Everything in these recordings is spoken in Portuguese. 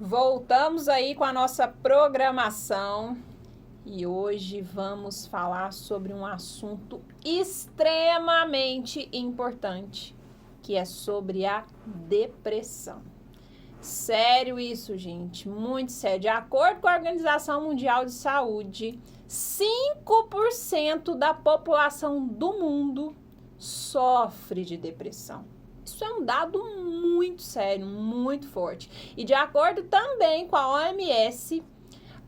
Voltamos aí com a nossa programação e hoje vamos falar sobre um assunto extremamente importante, que é sobre a depressão. Sério isso, gente, muito sério. De acordo com a Organização Mundial de Saúde, 5% da população do mundo sofre de depressão. Isso é um dado muito sério, muito forte. E de acordo também com a OMS,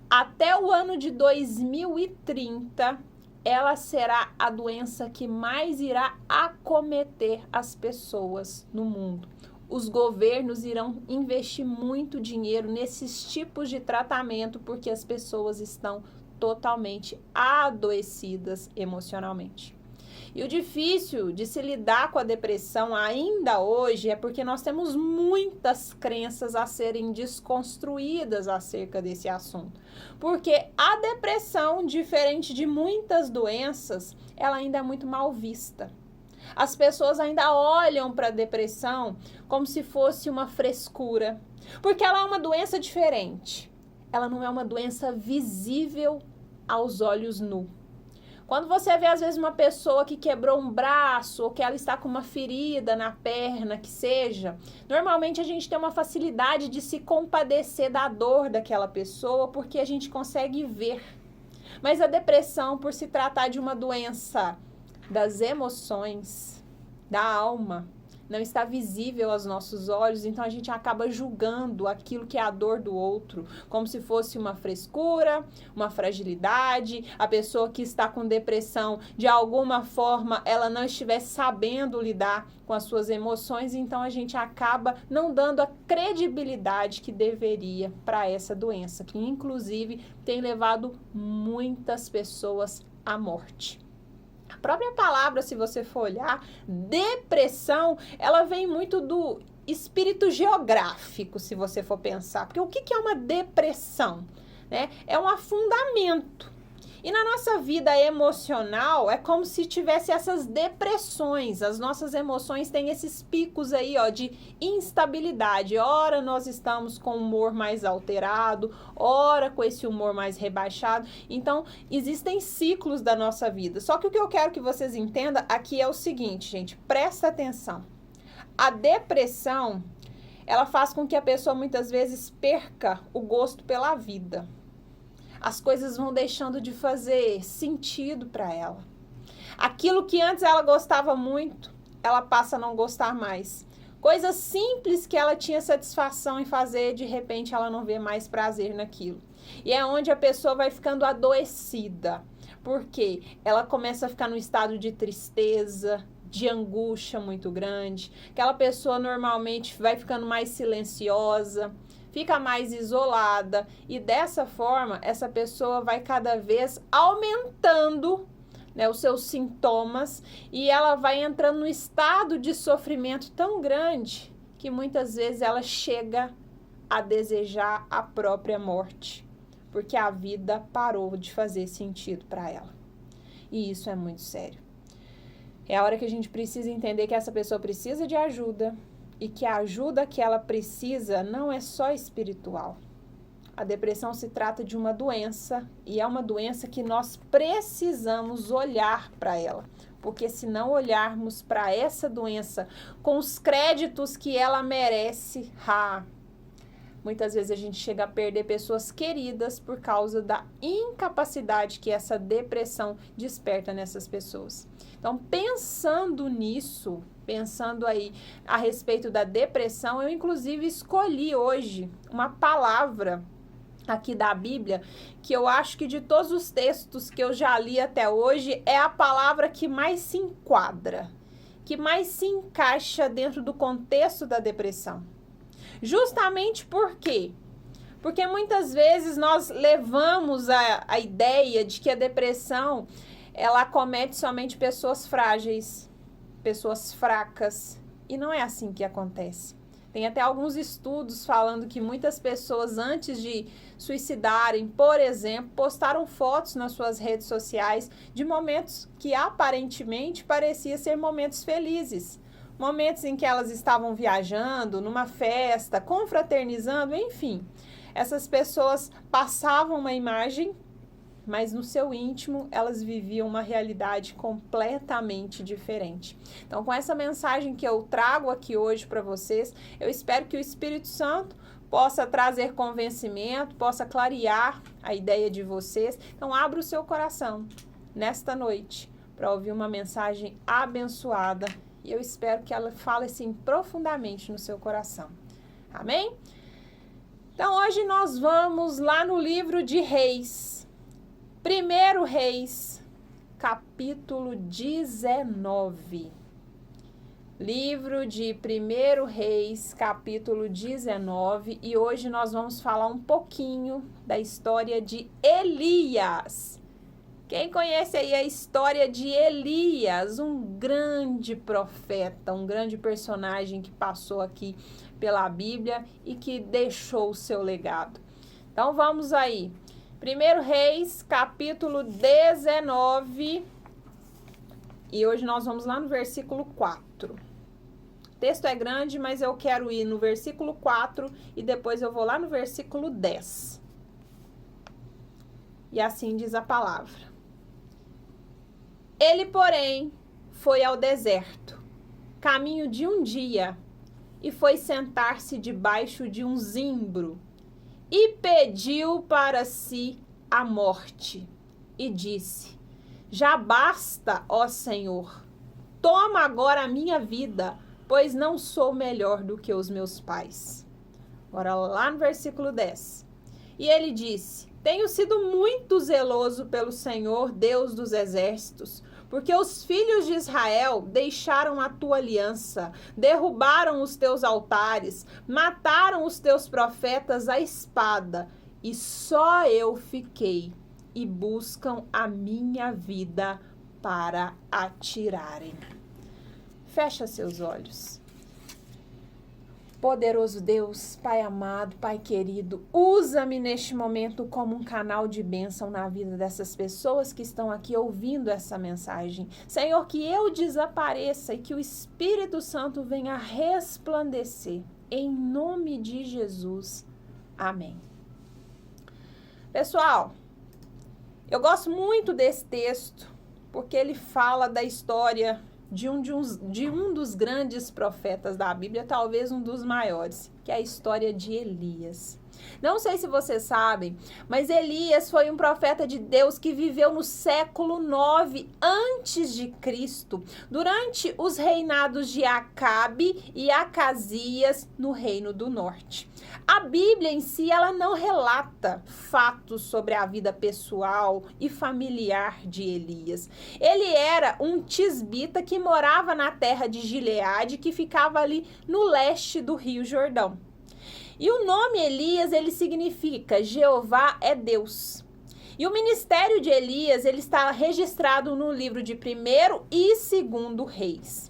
até o ano de 2030, ela será a doença que mais irá acometer as pessoas no mundo. Os governos irão investir muito dinheiro nesses tipos de tratamento porque as pessoas estão totalmente adoecidas emocionalmente. E o difícil de se lidar com a depressão ainda hoje é porque nós temos muitas crenças a serem desconstruídas acerca desse assunto. Porque a depressão, diferente de muitas doenças, ela ainda é muito mal vista. As pessoas ainda olham para a depressão como se fosse uma frescura, porque ela é uma doença diferente. Ela não é uma doença visível aos olhos nus. Quando você vê, às vezes, uma pessoa que quebrou um braço ou que ela está com uma ferida na perna, que seja, normalmente a gente tem uma facilidade de se compadecer da dor daquela pessoa porque a gente consegue ver. Mas a depressão, por se tratar de uma doença das emoções, da alma, não está visível aos nossos olhos, então a gente acaba julgando aquilo que é a dor do outro, como se fosse uma frescura, uma fragilidade, a pessoa que está com depressão, de alguma forma, ela não estivesse sabendo lidar com as suas emoções, então a gente acaba não dando a credibilidade que deveria para essa doença, que inclusive tem levado muitas pessoas à morte. A própria palavra, se você for olhar, depressão, ela vem muito do espírito geográfico, se você for pensar. Porque o que é uma depressão? Né? É um afundamento. E na nossa vida emocional, é como se tivesse essas depressões. As nossas emoções têm esses picos aí, ó, de instabilidade. Ora nós estamos com o humor mais alterado, ora com esse humor mais rebaixado. Então, existem ciclos da nossa vida. Só que o que eu quero que vocês entendam aqui é o seguinte, gente, presta atenção. A depressão, ela faz com que a pessoa muitas vezes perca o gosto pela vida. As coisas vão deixando de fazer sentido para ela. Aquilo que antes ela gostava muito, ela passa a não gostar mais. Coisas simples que ela tinha satisfação em fazer, de repente ela não vê mais prazer naquilo. E é onde a pessoa vai ficando adoecida. Por quê? Ela começa a ficar num estado de tristeza, de angústia muito grande. Aquela pessoa normalmente vai ficando mais silenciosa, fica mais isolada e dessa forma essa pessoa vai cada vez aumentando, né, os seus sintomas e ela vai entrando num estado de sofrimento tão grande que muitas vezes ela chega a desejar a própria morte, porque a vida parou de fazer sentido para ela. E isso é muito sério. É a hora que a gente precisa entender que essa pessoa precisa de ajuda, e que a ajuda que ela precisa não é só espiritual. A depressão se trata de uma doença e é uma doença que nós precisamos olhar para ela. Porque se não olharmos para essa doença com os créditos que ela merece, muitas vezes a gente chega a perder pessoas queridas por causa da incapacidade que essa depressão desperta nessas pessoas. Então, pensando nisso, pensando aí a respeito da depressão, eu inclusive escolhi hoje uma palavra aqui da Bíblia, que eu acho que de todos os textos que eu já li até hoje, é a palavra que mais se enquadra, que mais se encaixa dentro do contexto da depressão. Justamente por quê? Porque muitas vezes nós levamos a ideia de que a depressão, ela acomete somente pessoas frágeis, pessoas fracas, e não é assim que acontece. Tem até alguns estudos falando que muitas pessoas, antes de suicidarem, por exemplo, postaram fotos nas suas redes sociais de momentos que aparentemente pareciam ser momentos felizes. momentos em que elas estavam viajando, numa festa, confraternizando, enfim. Essas pessoas passavam uma imagem, mas no seu íntimo elas viviam uma realidade completamente diferente. Então, com essa mensagem que eu trago aqui hoje para vocês, eu espero que o Espírito Santo possa trazer convencimento, possa clarear a ideia de vocês. Então, abra o seu coração nesta noite para ouvir uma mensagem abençoada e eu espero que ela fale assim profundamente no seu coração. Amém? Então, hoje nós vamos lá no livro de Reis. 1 Reis, capítulo 19. Livro de 1 Reis, capítulo 19. E hoje nós vamos falar um pouquinho da história de Elias. Quem conhece aí a história de Elias, um grande profeta, um grande personagem que passou aqui pela Bíblia e que deixou o seu legado. Então vamos aí. 1 Reis, capítulo 19, e hoje nós vamos lá no versículo 4. O texto é grande, mas eu quero ir no versículo 4 e depois eu vou lá no versículo 10. E assim diz a palavra. Ele, porém, foi ao deserto, caminho de um dia, e foi sentar-se debaixo de um zimbro, e pediu para si a morte, e disse: já basta, ó Senhor, toma agora a minha vida, pois não sou melhor do que os meus pais. Agora lá no versículo 10. E ele disse: tenho sido muito zeloso pelo Senhor, Deus dos exércitos, porque os filhos de Israel deixaram a tua aliança, derrubaram os teus altares, mataram os teus profetas à espada, e só eu fiquei, e buscam a minha vida para atirarem. Fecha seus olhos. Poderoso Deus, Pai amado, Pai querido, usa-me neste momento como um canal de bênção na vida dessas pessoas que estão aqui ouvindo essa mensagem. Senhor, que eu desapareça e que o Espírito Santo venha resplandecer. Em nome de Jesus. Amém. Pessoal, eu gosto muito desse texto porque ele fala da história de um dos grandes profetas da Bíblia, talvez um dos maiores, que é a história de Elias. Não sei se vocês sabem, mas Elias foi um profeta de Deus que viveu no século 9 antes de Cristo, durante os reinados de Acabe e Acasias no Reino do Norte. A Bíblia em si, ela não relata fatos sobre a vida pessoal e familiar de Elias. Ele era um tisbita que morava na terra de Gileade, que ficava ali no leste do Rio Jordão. E o nome Elias, ele significa Jeová é Deus. E o ministério de Elias, ele está registrado no livro de 1º e 2º Reis.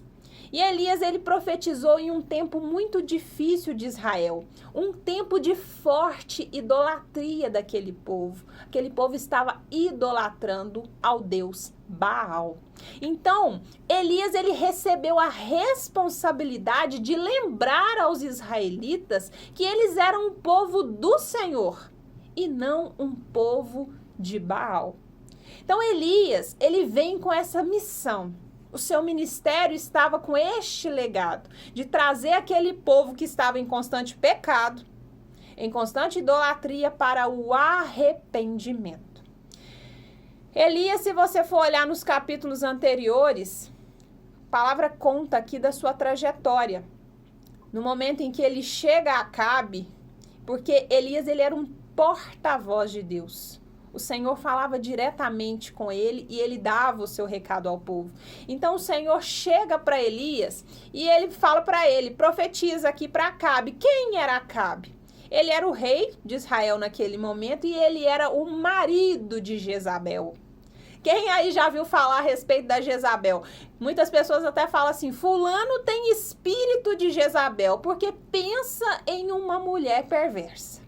E Elias, ele profetizou em um tempo muito difícil de Israel, um tempo de forte idolatria daquele povo. Aquele povo estava idolatrando ao Deus Baal. Então, Elias, ele recebeu a responsabilidade de lembrar aos israelitas que eles eram um povo do Senhor e não um povo de Baal. Então, Elias, ele vem com essa missão. O seu ministério estava com este legado, de trazer aquele povo que estava em constante pecado, em constante idolatria, para o arrependimento. Elias, se você for olhar nos capítulos anteriores, a palavra conta aqui da sua trajetória. No momento em que ele chega a Acabe, porque Elias, ele era um porta-voz de Deus. O Senhor falava diretamente com ele e ele dava o seu recado ao povo. Então o Senhor chega para Elias e ele fala para ele, profetiza aqui para Acabe. Quem era Acabe? Ele era o rei de Israel naquele momento e ele era o marido de Jezabel. Quem aí já viu falar a respeito da Jezabel? Muitas pessoas até falam assim, fulano tem espírito de Jezabel, porque pensa em uma mulher perversa.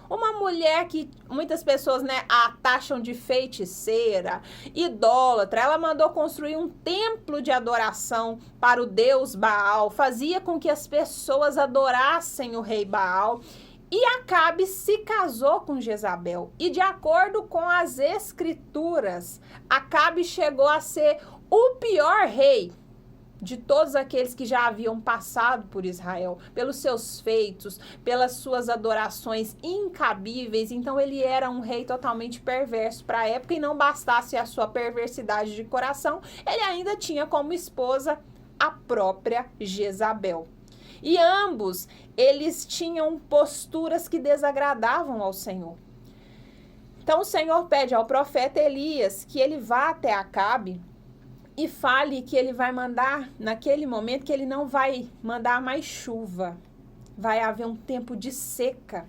Uma mulher que muitas pessoas, né, a taxam de feiticeira, idólatra. Ela mandou construir um templo de adoração para o deus Baal. Fazia com que as pessoas adorassem o rei Baal. E Acabe se casou com Jezabel. E de acordo com as escrituras, Acabe chegou a ser o pior rei de todos aqueles que já haviam passado por Israel, pelos seus feitos, pelas suas adorações incabíveis. Então ele era um rei totalmente perverso para a época, e não bastasse a sua perversidade de coração, ele ainda tinha como esposa a própria Jezabel. E ambos, eles tinham posturas que desagradavam ao Senhor. Então o Senhor pede ao profeta Elias que ele vá até Acabe e fale que ele vai mandar, naquele momento, que ele não vai mandar mais chuva. Vai haver um tempo de seca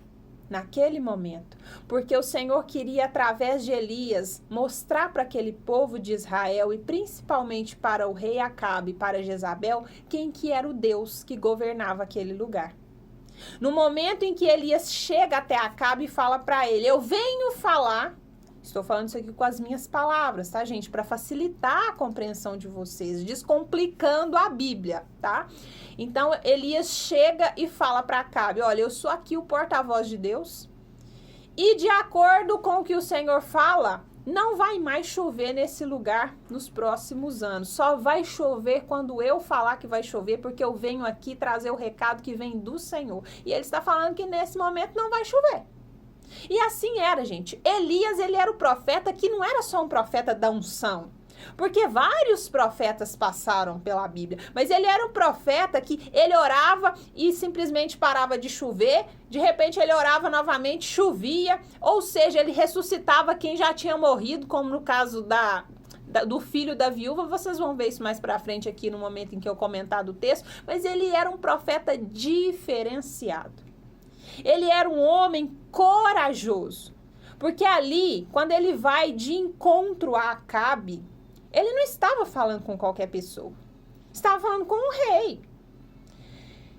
naquele momento. Porque o Senhor queria, através de Elias, mostrar para aquele povo de Israel, e principalmente para o rei Acabe, para Jezabel, quem que era o Deus que governava aquele lugar. No momento em que Elias chega até Acabe e fala para ele: eu venho falar... Estou falando isso aqui com as minhas palavras, tá, gente? Para facilitar a compreensão de vocês, descomplicando a Bíblia, tá? Então, Elias chega e fala para Acabe: olha, eu sou aqui o porta-voz de Deus, e de acordo com o que o Senhor fala, não vai mais chover nesse lugar nos próximos anos. Só vai chover quando eu falar que vai chover, porque eu venho aqui trazer o recado que vem do Senhor. E ele está falando que nesse momento não vai chover. E assim era, gente. Elias, ele era o profeta que não era só um profeta da unção, porque vários profetas passaram pela Bíblia, mas ele era um profeta que ele orava e simplesmente parava de chover, de repente ele orava novamente, chovia, ou seja, ele ressuscitava quem já tinha morrido, como no caso do filho da viúva. Vocês vão ver isso mais pra frente aqui no momento em que eu comentar do texto, mas ele era um profeta diferenciado. Ele era um homem corajoso, porque ali, quando ele vai de encontro a Acabe, ele não estava falando com qualquer pessoa, estava falando com um rei.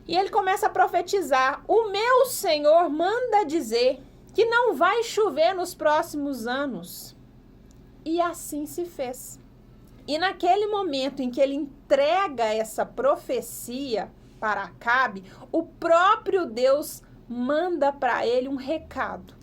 E ele começa a profetizar: o meu Senhor manda dizer que não vai chover nos próximos anos. E assim se fez. E naquele momento em que ele entrega essa profecia para Acabe, o próprio Deus manda para ele um recado.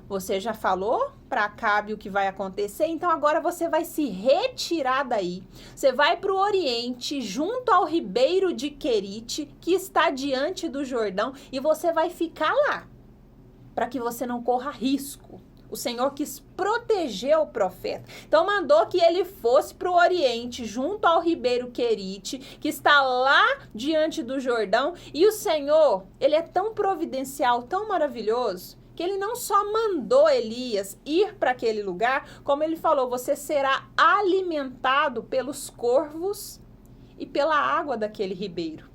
Você já falou para Acabe o que vai acontecer, então agora você vai se retirar daí. Você vai para o Oriente, junto ao ribeiro de Querite, que está diante do Jordão, e você vai ficar lá, para que você não corra risco. O Senhor quis proteger o profeta. Então mandou que ele fosse para o Oriente, junto ao ribeiro Querite, que está lá diante do Jordão. E o Senhor, ele é tão providencial, tão maravilhoso, que ele não só mandou Elias ir para aquele lugar, como ele falou: você será alimentado pelos corvos e pela água daquele ribeiro.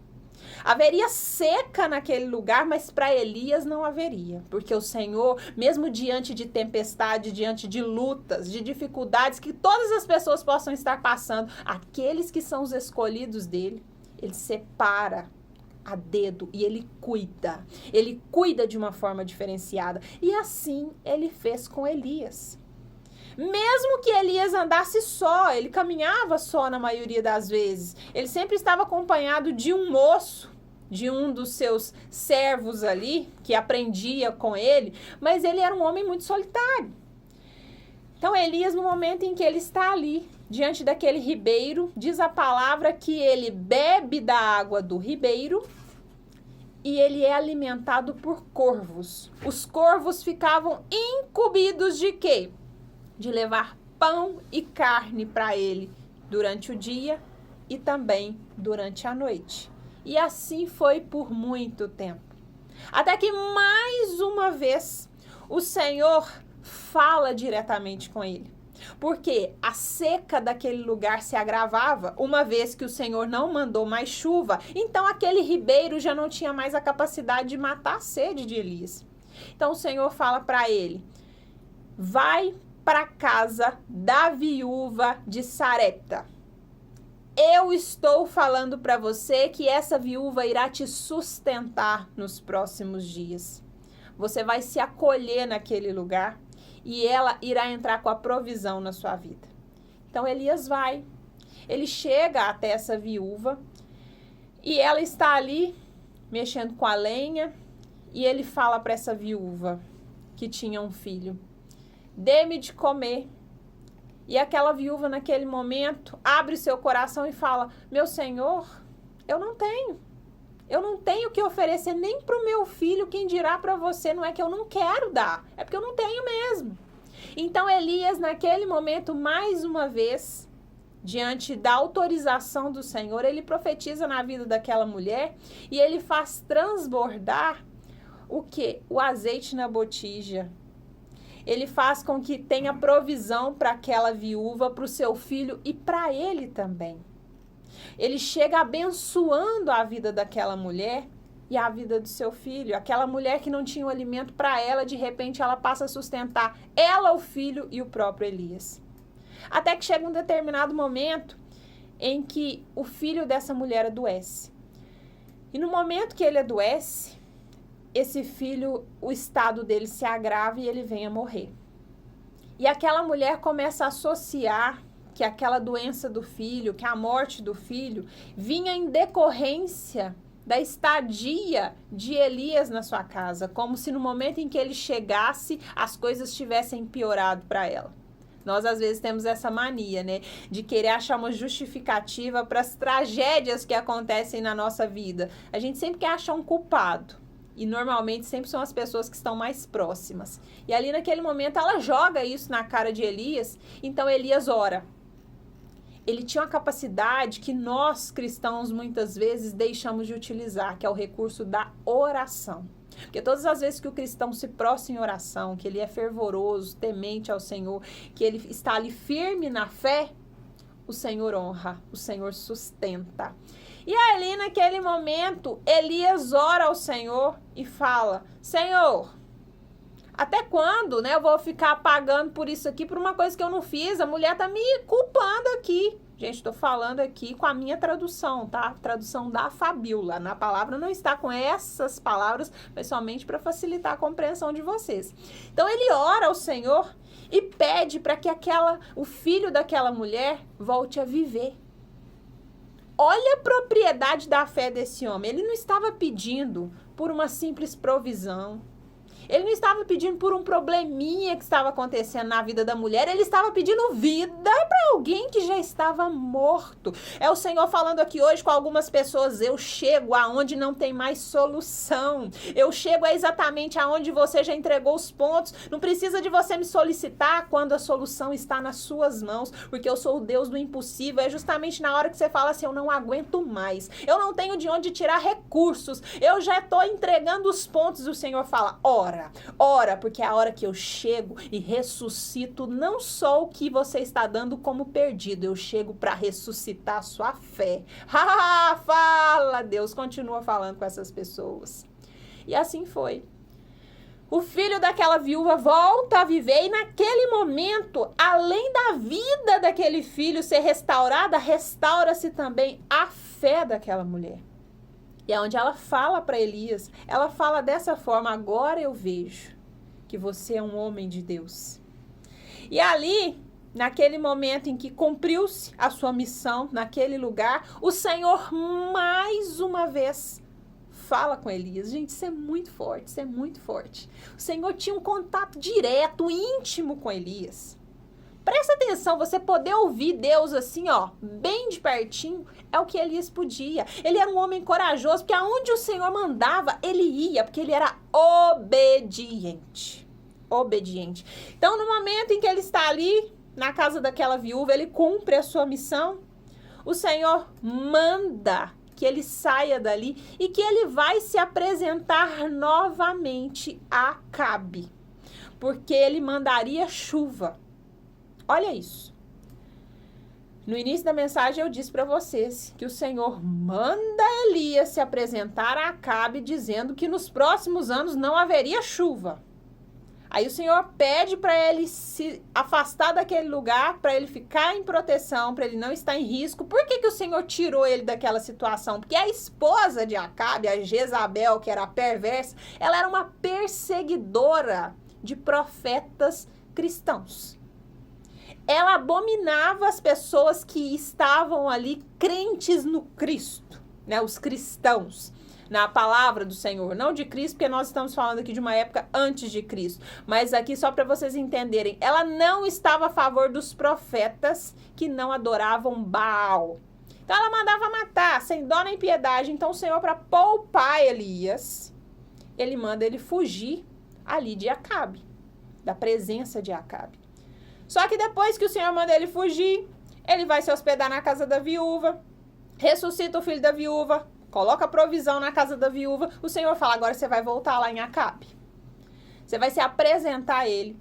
Haveria seca naquele lugar, mas para Elias não haveria, porque o Senhor, mesmo diante de tempestade, diante de lutas, de dificuldades que todas as pessoas possam estar passando, aqueles que são os escolhidos dele, ele separa a dedo e ele cuida de uma forma diferenciada. E assim ele fez com Elias. Mesmo que Elias andasse só, ele caminhava só na maioria das vezes, ele sempre estava acompanhado de um moço, de um dos seus servos ali, que aprendia com ele, mas ele era um homem muito solitário. Então Elias, no momento em que ele está ali, diante daquele ribeiro, diz a palavra que ele bebe da água do ribeiro e ele é alimentado por corvos. Os corvos ficavam incumbidos de quê? De levar pão e carne para ele durante o dia e também durante a noite. E assim foi por muito tempo. Até que mais uma vez o Senhor fala diretamente com ele. Porque a seca daquele lugar se agravava, uma vez que o Senhor não mandou mais chuva, então aquele ribeiro já não tinha mais a capacidade de matar a sede de Elias. Então o Senhor fala para ele: vai para a casa da viúva de Sarepta. Eu estou falando para você que essa viúva irá te sustentar nos próximos dias. você vai se acolher naquele lugar e ela irá entrar com a provisão na sua vida. Então Elias vai, ele chega até essa viúva e ela está ali mexendo com a lenha e ele fala para essa viúva que tinha um filho: dê-me de comer. E aquela viúva naquele momento abre seu coração e fala: meu senhor, eu não tenho o que oferecer nem para o meu filho, quem dirá para você. Não é que eu não quero dar, é porque eu não tenho mesmo. Então Elias naquele momento, mais uma vez, diante da autorização do Senhor, ele profetiza na vida daquela mulher e ele faz transbordar o quê? O azeite na botija. Ele faz com que tenha provisão para aquela viúva, para o seu filho e para ele também. Ele chega abençoando a vida daquela mulher e a vida do seu filho. Aquela mulher que não tinha o alimento para ela, de repente ela passa a sustentar ela, o filho e o próprio Elias. Até que chega um determinado momento em que o filho dessa mulher adoece. E no momento que ele adoece, esse filho, o estado dele se agrava e ele vem a morrer. E aquela mulher começa a associar que aquela doença do filho, que a morte do filho, vinha em decorrência da estadia de Elias na sua casa, como se no momento em que ele chegasse, as coisas tivessem piorado para ela. Nós, às vezes, temos essa mania, né, de querer achar uma justificativa para as tragédias que acontecem na nossa vida. A gente sempre quer achar um culpado. E normalmente sempre são as pessoas que estão mais próximas. E ali naquele momento ela joga isso na cara de Elias. Então Elias ora. Ele tinha uma capacidade que nós cristãos muitas vezes deixamos de utilizar, que é o recurso da oração. Porque todas as vezes que o cristão se prostra em oração, que ele é fervoroso, temente ao Senhor, que ele está ali firme na fé, o Senhor honra, o Senhor sustenta. E ali naquele momento, Elias ora ao Senhor e fala: Senhor, até quando, né, eu vou ficar pagando por isso aqui, por uma coisa que eu não fiz? A mulher tá me culpando aqui. Gente, estou falando aqui com a minha tradução, tá? Tradução da Fabíola. Na palavra não está com essas palavras, mas somente para facilitar a compreensão de vocês. Então ele ora ao Senhor e pede para que o filho daquela mulher volte a viver. Olha a propriedade da fé desse homem. Ele não estava pedindo por uma simples provisão. Ele não estava pedindo por um probleminha que estava acontecendo na vida da mulher. Ele estava pedindo vida para alguém que já estava morto. É o Senhor falando aqui hoje com algumas pessoas: eu chego aonde não tem mais solução. Eu chego exatamente aonde você já entregou os pontos. Não precisa de você me solicitar quando a solução está nas suas mãos, porque eu sou o Deus do impossível. É justamente na hora que você fala assim: eu não aguento mais, eu não tenho de onde tirar recursos, eu já estou entregando os pontos. O Senhor fala: ora, porque é a hora que eu chego e ressuscito não só o que você está dando como perdido, eu chego para ressuscitar a sua fé. Fala, Deus continua falando com essas pessoas. E assim foi. O filho daquela viúva volta a viver e naquele momento, além da vida daquele filho ser restaurada, restaura-se também a fé daquela mulher. E é onde ela fala para Elias, ela fala dessa forma: agora eu vejo que você é um homem de Deus. E ali, naquele momento em que cumpriu-se a sua missão, naquele lugar, o Senhor mais uma vez fala com Elias. Gente, isso é muito forte, isso é muito forte. O Senhor tinha um contato direto, íntimo com Elias. Presta atenção, você poder ouvir Deus assim, ó, bem de pertinho, é o que Elias podia. Ele era um homem corajoso, porque aonde o Senhor mandava, ele ia, porque ele era obediente. Obediente. Então, no momento em que ele está ali, na casa daquela viúva, ele cumpre a sua missão, o Senhor manda que ele saia dali e que ele vai se apresentar novamente a Acabe, porque ele mandaria chuva. Olha isso. No início da mensagem eu disse para vocês que o Senhor manda Elias se apresentar a Acabe dizendo que nos próximos anos não haveria chuva. Aí o Senhor pede para ele se afastar daquele lugar, para ele ficar em proteção, para ele não estar em risco. Por que que o Senhor tirou ele daquela situação? Porque a esposa de Acabe, a Jezabel, que era a perversa, ela era uma perseguidora de profetas cristãos. Ela abominava as pessoas que estavam ali crentes no Cristo, né? Os cristãos. Na palavra do Senhor, não de Cristo, porque nós estamos falando aqui de uma época antes de Cristo, mas aqui só para vocês entenderem, ela não estava a favor dos profetas que não adoravam Baal. Então ela mandava matar, sem dó nem piedade. Então o Senhor, para poupar Elias, ele manda ele fugir ali de Acabe, da presença de Acabe. Só que depois que o Senhor manda ele fugir, ele vai se hospedar na casa da viúva, ressuscita o filho da viúva, coloca provisão na casa da viúva. O Senhor fala, agora você vai voltar lá em Acabe. Você vai se apresentar a ele.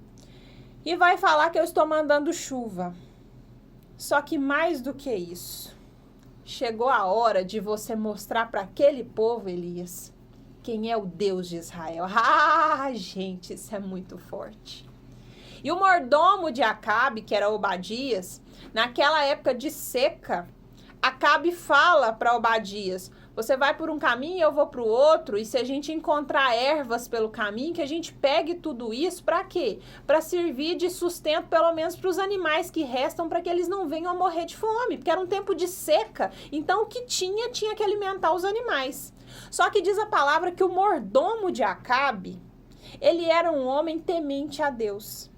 E vai falar que eu estou mandando chuva. Só que mais do que isso, chegou a hora de você mostrar para aquele povo, Elias, quem é o Deus de Israel. Ah, gente, isso é muito forte. E o mordomo de Acabe, que era Obadias, naquela época de seca, Acabe fala para Obadias, você vai por um caminho e eu vou para o outro, e se a gente encontrar ervas pelo caminho, que a gente pegue tudo isso, para quê? Para servir de sustento, pelo menos para os animais que restam, para que eles não venham a morrer de fome, porque era um tempo de seca, então o que tinha que alimentar os animais. Só que diz a palavra que o mordomo de Acabe, ele era um homem temente a Deus.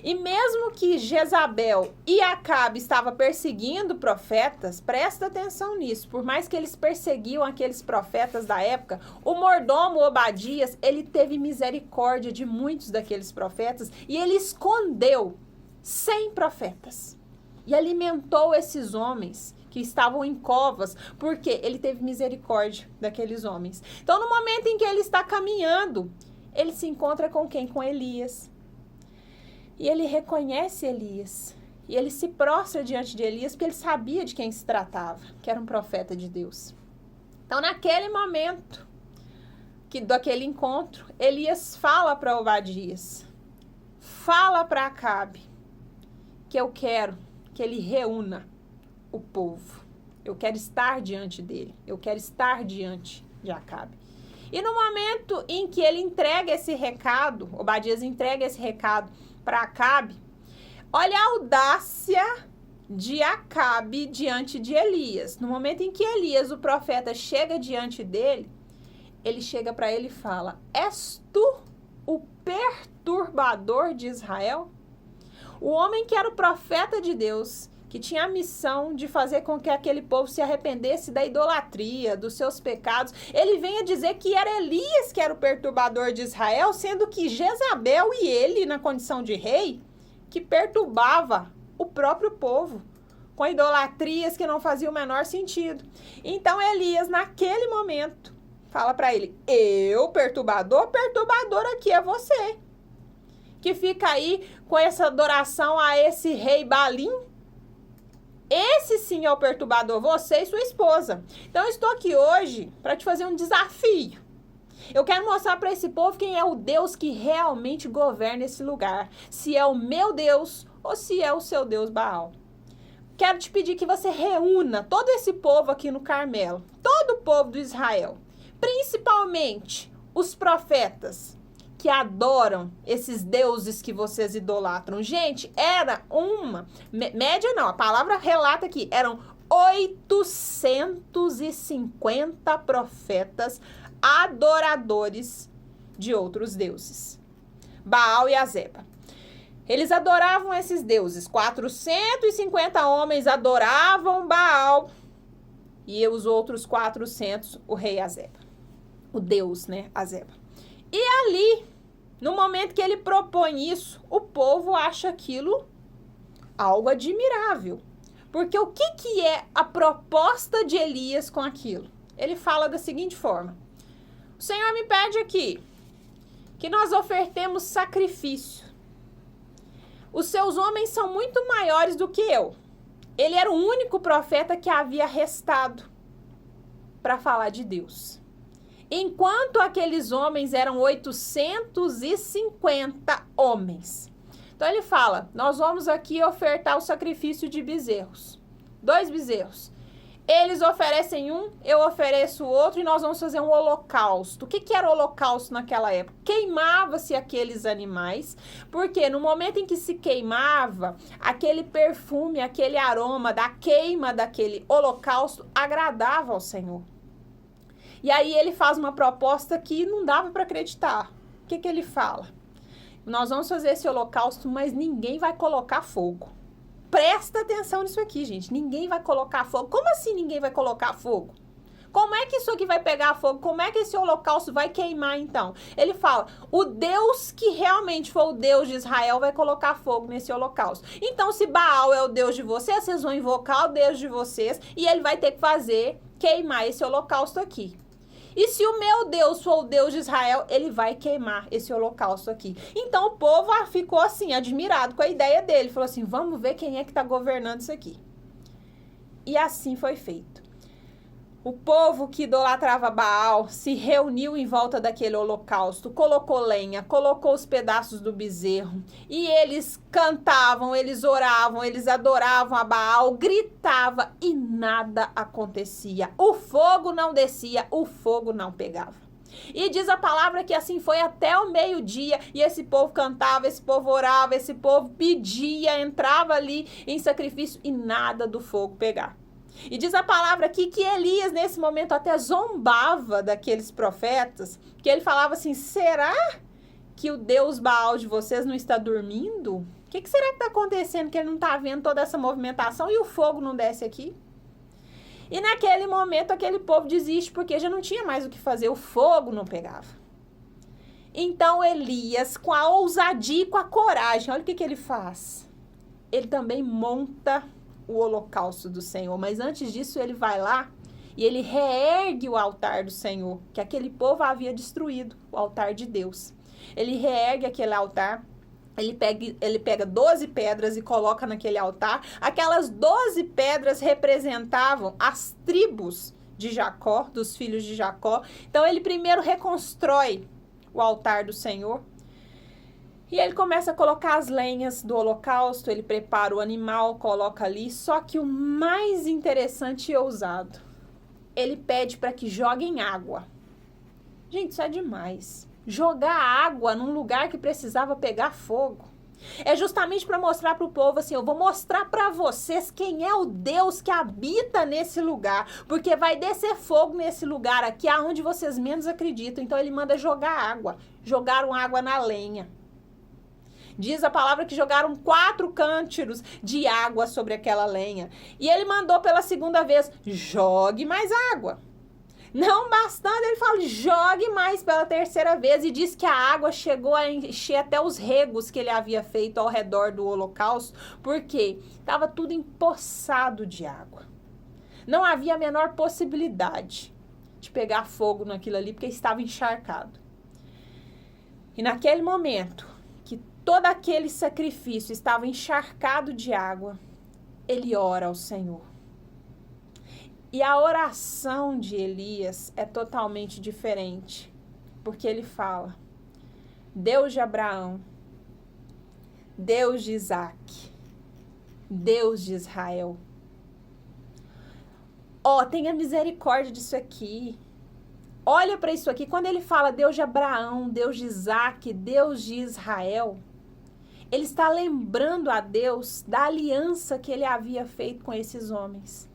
E mesmo que Jezabel e Acabe estavam perseguindo profetas, presta atenção nisso, por mais que eles perseguiam aqueles profetas da época, o mordomo Obadias, ele teve misericórdia de muitos daqueles profetas e ele escondeu 100 profetas e alimentou esses homens que estavam em covas, porque ele teve misericórdia daqueles homens. Então, no momento em que ele está caminhando, ele se encontra com quem? Com Elias. E ele reconhece Elias. E ele se prostra diante de Elias, porque ele sabia de quem se tratava, que era um profeta de Deus. Então, naquele momento, daquele encontro, Elias fala para Obadias, fala para Acabe, que eu quero que ele reúna o povo. Eu quero estar diante dele. Eu quero estar diante de Acabe. E no momento em que ele entrega esse recado, Obadias entrega esse recado para Acabe, olha a audácia de Acabe diante de Elias. No momento em que Elias, o profeta, chega diante dele, ele chega para ele e fala, és tu o perturbador de Israel? O homem que era o profeta de Deus, que tinha a missão de fazer com que aquele povo se arrependesse da idolatria, dos seus pecados, ele vem a dizer que era Elias que era o perturbador de Israel, sendo que Jezabel e ele, na condição de rei, que perturbava o próprio povo, com idolatrias que não faziam o menor sentido. Então Elias, naquele momento, fala para ele, eu, perturbador aqui é você, que fica aí com essa adoração a esse rei Balim. Esse sim é o perturbador, você e sua esposa. Então eu estou aqui hoje para te fazer um desafio. Eu quero mostrar para esse povo quem é o Deus que realmente governa esse lugar. Se é o meu Deus ou se é o seu Deus Baal. Quero te pedir que você reúna todo esse povo aqui no Carmelo, todo o povo do Israel, principalmente os profetas que adoram esses deuses que vocês idolatram. Gente, era média não, a palavra relata aqui, eram 850 profetas adoradores de outros deuses. Baal e Azeba. Eles adoravam esses deuses. 450 homens adoravam Baal e os outros 400 o rei Azeba. O deus, né, Azeba. E ali, no momento que ele propõe isso, o povo acha aquilo algo admirável. Porque o que é a proposta de Elias com aquilo? Ele fala da seguinte forma: o Senhor me pede aqui que nós ofertemos sacrifício. Os seus homens são muito maiores do que eu. Ele era o único profeta que havia restado para falar de Deus. enquanto aqueles homens eram 850 homens. Então ele fala, nós vamos aqui ofertar o sacrifício de bezerros, 2 bezerros. Eles oferecem um, eu ofereço o outro e nós vamos fazer um holocausto. O que era holocausto naquela época? Queimava-se aqueles animais, porque no momento em que se queimava, aquele perfume, aquele aroma da queima daquele holocausto agradava ao Senhor. E aí ele faz uma proposta que não dava para acreditar. O que ele fala? Nós vamos fazer esse holocausto, mas ninguém vai colocar fogo. Presta atenção nisso aqui, gente. Ninguém vai colocar fogo. Como assim ninguém vai colocar fogo? Como é que isso aqui vai pegar fogo? Como é que esse holocausto vai queimar, então? Ele fala, o Deus que realmente for o Deus de Israel vai colocar fogo nesse holocausto. Então, se Baal é o Deus de vocês, vocês vão invocar o Deus de vocês e ele vai ter que fazer queimar esse holocausto aqui. E se o meu Deus for o Deus de Israel, ele vai queimar esse holocausto aqui. Então o povo ficou assim, admirado com a ideia dele. Falou assim, vamos ver quem é que está governando isso aqui. E assim foi feito. O povo que idolatrava Baal se reuniu em volta daquele holocausto, colocou lenha, colocou os pedaços do bezerro. E eles cantavam, eles oravam, eles adoravam a Baal, gritavam e nada acontecia. O fogo não descia, o fogo não pegava. E diz a palavra que assim foi até o meio-dia, e esse povo cantava, esse povo orava, esse povo pedia, entrava ali em sacrifício e nada do fogo pegar. E diz a palavra aqui que Elias, nesse momento, até zombava daqueles profetas, que ele falava assim, será que o Deus Baal de vocês não está dormindo? O que será que está acontecendo que ele não está vendo toda essa movimentação e o fogo não desce aqui? E naquele momento, aquele povo desiste, porque já não tinha mais o que fazer, o fogo não pegava. Então, Elias, com a ousadia e com a coragem, olha o que ele faz. Ele também monta o holocausto do Senhor, mas antes disso ele vai lá e ele reergue o altar do Senhor, que aquele povo havia destruído, o altar de Deus. Ele reergue aquele altar, ele pega 12 pedras e coloca naquele altar. Aquelas 12 pedras representavam as tribos de Jacó, dos filhos de Jacó. Então ele primeiro reconstrói o altar do Senhor. E ele começa a colocar as lenhas do holocausto, ele prepara o animal, coloca ali. Só que o mais interessante e ousado, ele pede para que joguem água. Gente, isso é demais. Jogar água num lugar que precisava pegar fogo. É justamente para mostrar para o povo assim, eu vou mostrar para vocês quem é o Deus que habita nesse lugar, porque vai descer fogo nesse lugar aqui, aonde vocês menos acreditam. Então ele manda jogar água. Jogaram água na lenha. Diz a palavra que jogaram 4 cântaros de água sobre aquela lenha. E ele mandou pela segunda vez, jogue mais água. Não bastando, ele fala, jogue mais pela terceira vez. E diz que a água chegou a encher até os regos que ele havia feito ao redor do holocausto. Porque estava tudo empoçado de água. Não havia a menor possibilidade de pegar fogo naquilo ali, porque estava encharcado. E naquele momento todo aquele sacrifício estava encharcado de água, ele ora ao Senhor. E a oração de Elias é totalmente diferente, porque ele fala, Deus de Abraão, Deus de Isaac, Deus de Israel. Tenha misericórdia disso aqui. Olha para isso aqui, quando ele fala Deus de Abraão, Deus de Isaac, Deus de Israel, ele está lembrando a Deus da aliança que ele havia feito com esses homens.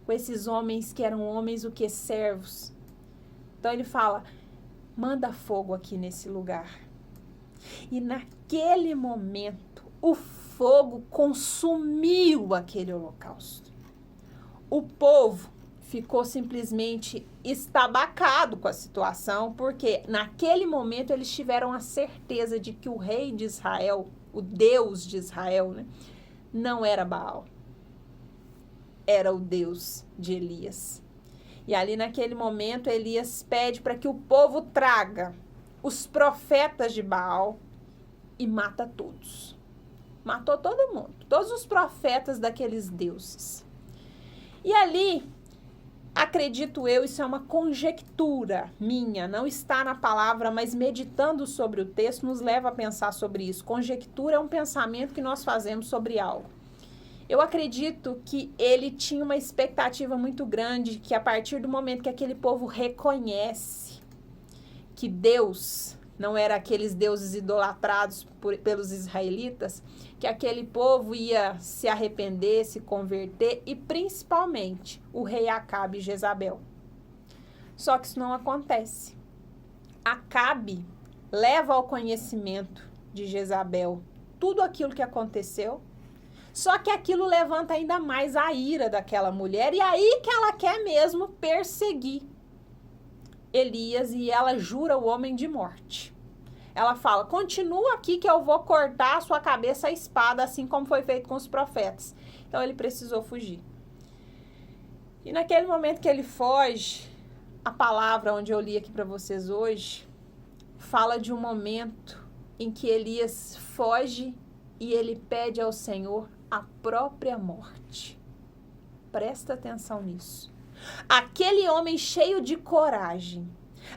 Com esses homens que eram homens o que? Servos. Então ele fala, manda fogo aqui nesse lugar. E naquele momento, o fogo consumiu aquele holocausto. O povo ficou simplesmente estabacado com a situação, porque naquele momento eles tiveram a certeza de que o rei de Israel, o Deus de Israel, né, não era Baal, era o Deus de Elias. E ali naquele momento Elias pede para que o povo traga os profetas de Baal e mata todos. Matou todo mundo, todos os profetas daqueles deuses. E ali acredito eu, isso é uma conjectura minha, não está na palavra, mas meditando sobre o texto nos leva a pensar sobre isso. Conjectura é um pensamento que nós fazemos sobre algo. Eu acredito que ele tinha uma expectativa muito grande, que a partir do momento que aquele povo reconhece que Deus não era aqueles deuses idolatrados pelos israelitas, que aquele povo ia se arrepender, se converter, e principalmente o rei Acabe e Jezabel. Só que isso não acontece. Acabe leva ao conhecimento de Jezabel tudo aquilo que aconteceu, só que aquilo levanta ainda mais a ira daquela mulher, e aí que ela quer mesmo perseguir Elias, e ela jura o homem de morte. Ela fala, continua aqui que eu vou cortar a sua cabeça à espada, assim como foi feito com os profetas. Então ele precisou fugir. E naquele momento que ele foge, a palavra onde eu li aqui para vocês hoje, fala de um momento em que Elias foge e ele pede ao Senhor a própria morte. Presta atenção nisso. Aquele homem cheio de coragem,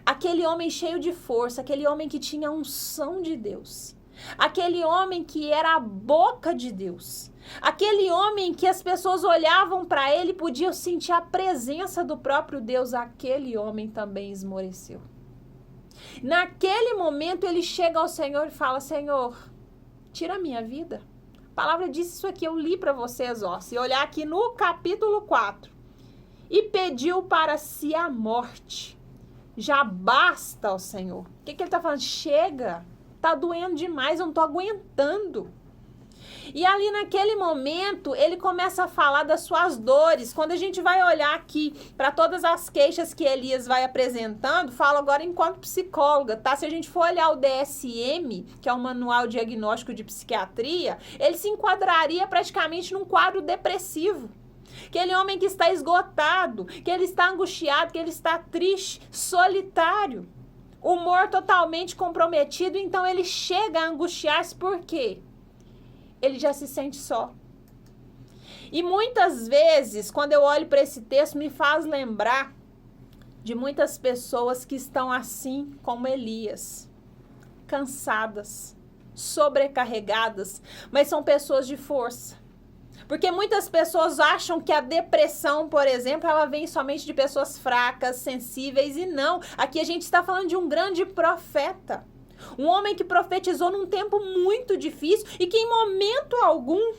aquele homem cheio de força, aquele homem que tinha a unção de Deus, aquele homem que era a boca de Deus, aquele homem que as pessoas olhavam para ele e podiam sentir a presença do próprio Deus, aquele homem também esmoreceu. Naquele momento ele chega ao Senhor e fala, Senhor, tira a minha vida. A palavra diz isso aqui, eu li para vocês, ó. Se olhar aqui no capítulo 4. E pediu para si a morte. Já basta ao Senhor. O que ele está falando? Chega, tá doendo demais, eu não tô aguentando. E ali naquele momento, ele começa a falar das suas dores. Quando a gente vai olhar aqui para todas as queixas que Elias vai apresentando, falo agora enquanto psicóloga, tá? Se a gente for olhar o DSM, que é o Manual Diagnóstico de Psiquiatria, ele se enquadraria praticamente num quadro depressivo. Aquele homem que está esgotado, que ele está angustiado, que ele está triste, solitário, humor totalmente comprometido, então ele chega a angustiar-se por quê? Ele já se sente só. E muitas vezes, quando eu olho para esse texto, me faz lembrar de muitas pessoas que estão assim como Elias, cansadas, sobrecarregadas, mas são pessoas de força. Porque muitas pessoas acham que a depressão, por exemplo, ela vem somente de pessoas fracas, sensíveis, e não. Aqui a gente está falando de um grande profeta. Um homem que profetizou num tempo muito difícil e que em momento algum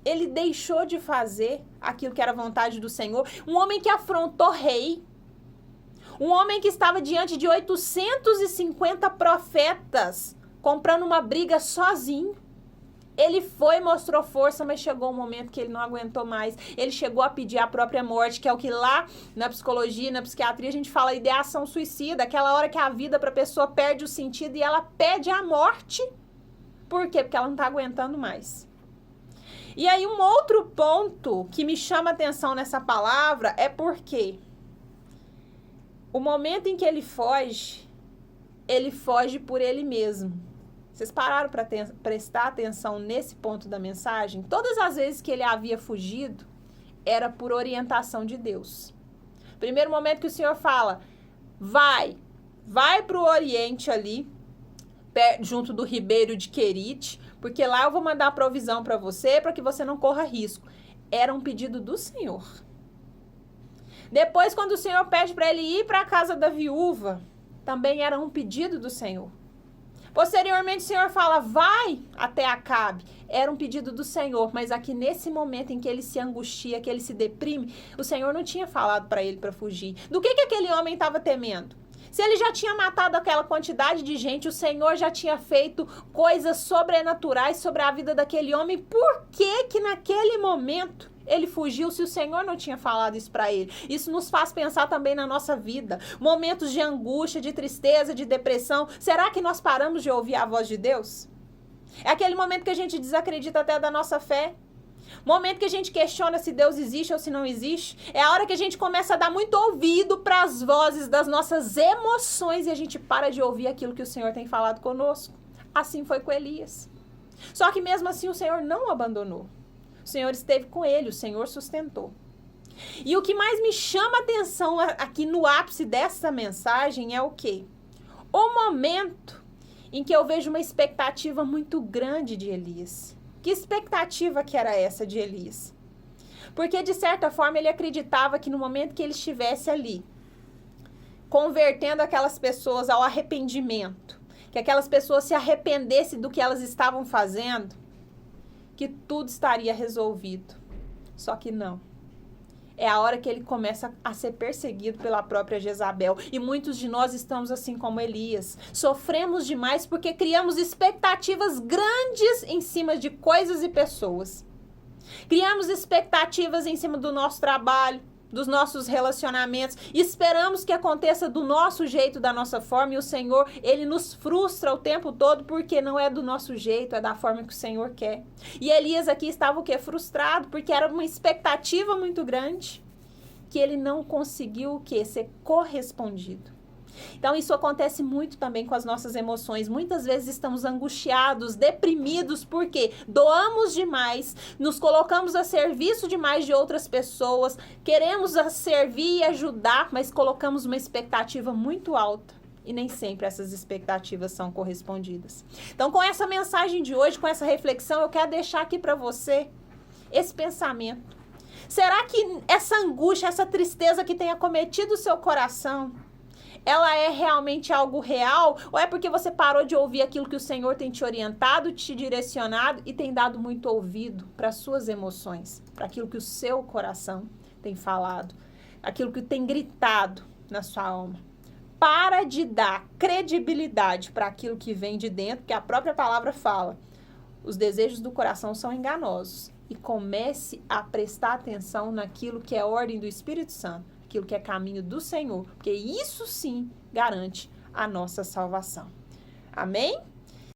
ele deixou de fazer aquilo que era vontade do Senhor. Um homem que afrontou rei. Um homem que estava diante de 850 profetas, comprando uma briga sozinho. Ele foi, mostrou força, mas chegou um momento que ele não aguentou mais. Ele chegou a pedir a própria morte, que é o que lá na psicologia, na psiquiatria, a gente fala ideação suicida. Aquela hora que a vida para a pessoa perde o sentido e ela pede a morte. Por quê? Porque ela não está aguentando mais. E aí um outro ponto que me chama a atenção nessa palavra é porque o momento em que ele foge por ele mesmo. Vocês pararam para prestar atenção nesse ponto da mensagem? Todas as vezes que ele havia fugido, era por orientação de Deus. Primeiro momento que o Senhor fala, vai para o Oriente ali, junto do ribeiro de Querite, porque lá eu vou mandar a provisão para você, para que você não corra risco. Era um pedido do Senhor. Depois, quando o Senhor pede para ele ir para a casa da viúva, também era um pedido do Senhor. Posteriormente, o Senhor fala, vai até Acabe. Era um pedido do Senhor, mas aqui nesse momento em que ele se angustia, que ele se deprime, o Senhor não tinha falado para ele para fugir. Do que aquele homem estava temendo? Se ele já tinha matado aquela quantidade de gente, o Senhor já tinha feito coisas sobrenaturais sobre a vida daquele homem, por que naquele momento ele fugiu se o Senhor não tinha falado isso para ele? Isso nos faz pensar também na nossa vida. Momentos de angústia, de tristeza, de depressão. Será que nós paramos de ouvir a voz de Deus? É aquele momento que a gente desacredita até da nossa fé. Momento que a gente questiona se Deus existe ou se não existe. É a hora que a gente começa a dar muito ouvido para as vozes das nossas emoções e a gente para de ouvir aquilo que o Senhor tem falado conosco. Assim foi com Elias. Só que mesmo assim o Senhor não o abandonou. O Senhor esteve com ele, o Senhor sustentou. E o que mais me chama a atenção aqui no ápice dessa mensagem é o quê? O momento em que eu vejo uma expectativa muito grande de Elias. Que expectativa que era essa de Elias? Porque, de certa forma, ele acreditava que no momento que ele estivesse ali, convertendo aquelas pessoas ao arrependimento, que aquelas pessoas se arrependessem do que elas estavam fazendo, que tudo estaria resolvido. Só que não. É a hora que ele começa a ser perseguido pela própria Jezabel. E muitos de nós estamos assim como Elias. Sofremos demais porque criamos expectativas grandes em cima de coisas e pessoas. Criamos expectativas em cima do nosso trabalho, dos nossos relacionamentos. Esperamos que aconteça do nosso jeito, da nossa forma. E o Senhor, Ele nos frustra o tempo todo porque não é do nosso jeito, é da forma que o Senhor quer. E Elias aqui estava o quê? Frustrado, porque era uma expectativa muito grande que ele não conseguiu o quê? Ser correspondido. Então, isso acontece muito também com as nossas emoções. Muitas vezes estamos angustiados, deprimidos, porque doamos demais, nos colocamos a serviço demais de outras pessoas, queremos servir e ajudar, mas colocamos uma expectativa muito alta. E nem sempre essas expectativas são correspondidas. Então, com essa mensagem de hoje, com essa reflexão, eu quero deixar aqui para você esse pensamento. Será que essa angústia, essa tristeza que tem acometido o seu coração, ela é realmente algo real? Ou é porque você parou de ouvir aquilo que o Senhor tem te orientado, te direcionado e tem dado muito ouvido para as suas emoções, para aquilo que o seu coração tem falado, aquilo que tem gritado na sua alma? Para de dar credibilidade para aquilo que vem de dentro, porque a própria palavra fala, os desejos do coração são enganosos. E comece a prestar atenção naquilo que é ordem do Espírito Santo, aquilo que é caminho do Senhor, porque isso sim garante a nossa salvação. Amém?